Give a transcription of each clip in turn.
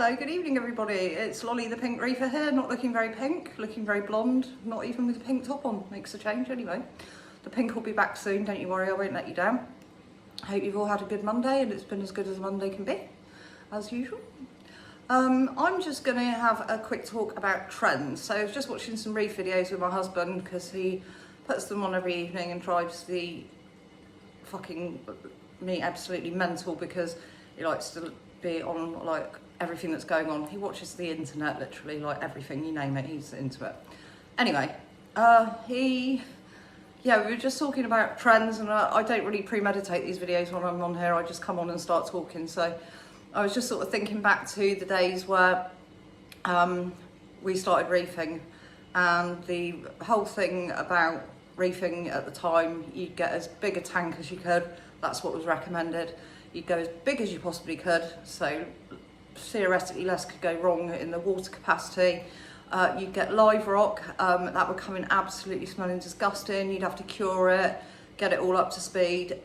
So good evening everybody, it's Lolly the Pink Reefer here, not looking very pink, looking very blonde, not even with a pink top on, makes a change anyway. The pink will be back soon, don't you worry, I won't let you down. I hope you've all had a good Monday and it's been as good as a Monday can be, as usual. I'm just going to have a quick talk about trends. So I was just watching some Reef videos with my husband because he puts them on every evening and drives the fucking me absolutely mental because he likes to be on like everything that's going on. He watches the internet, literally, like everything, you name it, he's into it. Anyway, we were just talking about trends, and I don't really premeditate these videos when I'm on here, I just come on and start talking. So I was just sort of thinking back to the days where we started reefing, and the whole thing about reefing at the time, you'd get as big a tank as you could, that's what was recommended. You'd go as big as you possibly could, so theoretically less could go wrong in the water capacity. You'd get live rock, that would come in absolutely smelling disgusting, you'd have to cure it, get it all up to speed.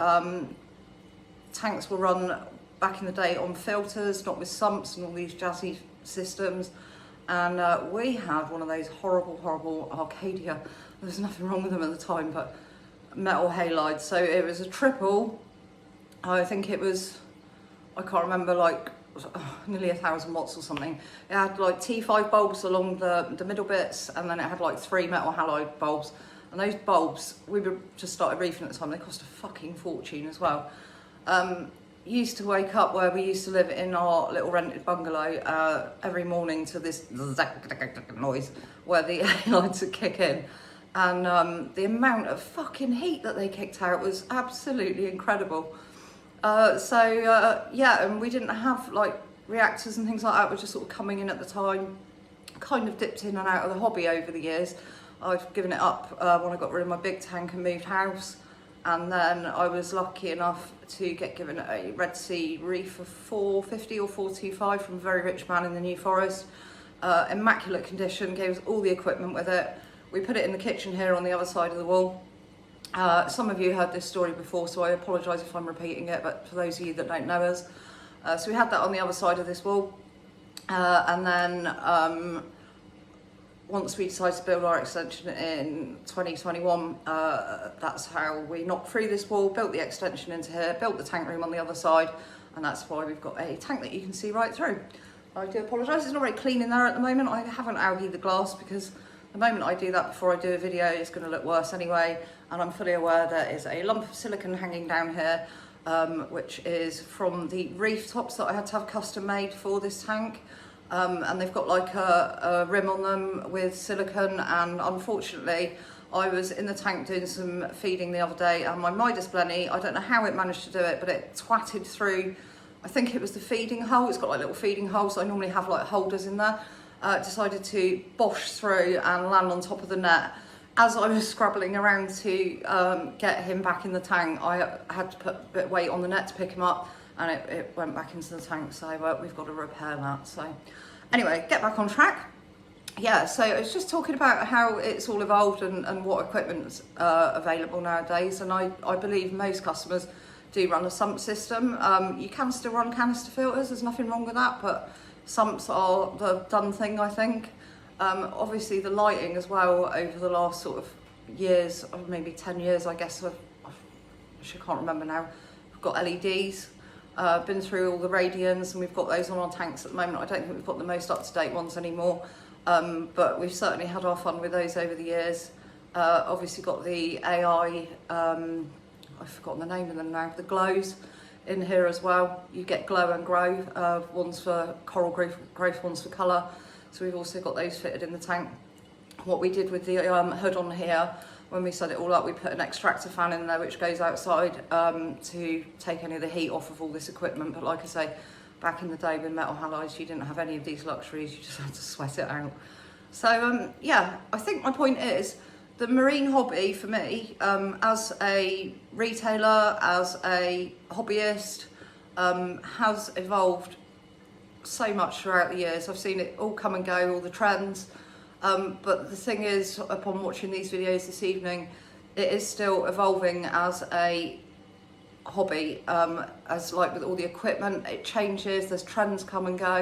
Tanks were run back in the day on filters, not with sumps and all these jazzy systems. And we had one of those horrible Arcadia, there was nothing wrong with them at the time, but metal halides. So it was a triple, I think it was, I can't remember, like nearly 1,000 watts or something. It had like T5 bulbs along the middle bits, and then it had like 3 metal halide bulbs. And those bulbs, we were just started reefing at the time, they cost a fucking fortune as well. Used to wake up where we used to live in our little rented bungalow every morning to this noise where the halides would kick in. And the amount of fucking heat that they kicked out was absolutely incredible. And we didn't have like reactors and things like that, were just sort of coming in at the time. Kind of dipped in and out of the hobby over the years. I've given it up when I got rid of my big tank and moved house. And then I was lucky enough to get given a Red Sea Reef of 450 or 425 from a very rich man in the New Forest. Immaculate condition, gave us all the equipment with it. We put it in the kitchen here on the other side of the wall. Some of you heard this story before, so I apologise if I'm repeating it, but for those of you that don't know us. So we had that on the other side of this wall. And then once we decided to build our extension in 2021, that's how we knocked through this wall, built the extension into here, built the tank room on the other side, and that's why we've got a tank that you can see right through. I do apologise, it's not very clean in there at the moment. I haven't algaed the glass because the moment I do that before I do a video, it's going to look worse anyway. And I'm fully aware there is a lump of silicone hanging down here, which is from the reef tops that I had to have custom made for this tank. And they've got like a rim on them with silicone, and unfortunately I was in the tank doing some feeding the other day, and my Midas Blenny, I don't know how it managed to do it, but it twatted through, I think it was the feeding hole. It's got like little feeding holes, so I normally have like holders in there. Decided to bosh through and land on top of the net. As I was scrabbling around to get him back in the tank, I had to put a bit of weight on the net to pick him up, and it went back into the tank, so we've got to repair that. So anyway, get back on track. Yeah, so I was just talking about how it's all evolved and what equipment's available nowadays, and I believe most customers do run a sump system. You can still run canister filters, there's nothing wrong with that, but sumps are the done thing, I think. Obviously the lighting as well over the last sort of years, or maybe 10 years, I guess, I can't remember now. We've got LEDs, been through all the radians, and we've got those on our tanks at the moment. I don't think we've got the most up-to-date ones anymore, but we've certainly had our fun with those over the years. Obviously got the AI, I've forgotten the name of them now, the glows in here as well. You get glow and grow, one's for coral growth, one's for colour. So we've also got those fitted in the tank. What we did with the hood on here, when we set it all up, we put an extractor fan in there which goes outside to take any of the heat off of all this equipment. But like I say, back in the day with metal halides, you didn't have any of these luxuries, you just had to sweat it out. So yeah, I think my point is, the marine hobby for me, as a retailer, as a hobbyist, has evolved so much throughout the years. I've seen it all come and go, all the trends, but the thing is, upon watching these videos this evening, it is still evolving as a hobby, as like with all the equipment, it changes, there's trends come and go.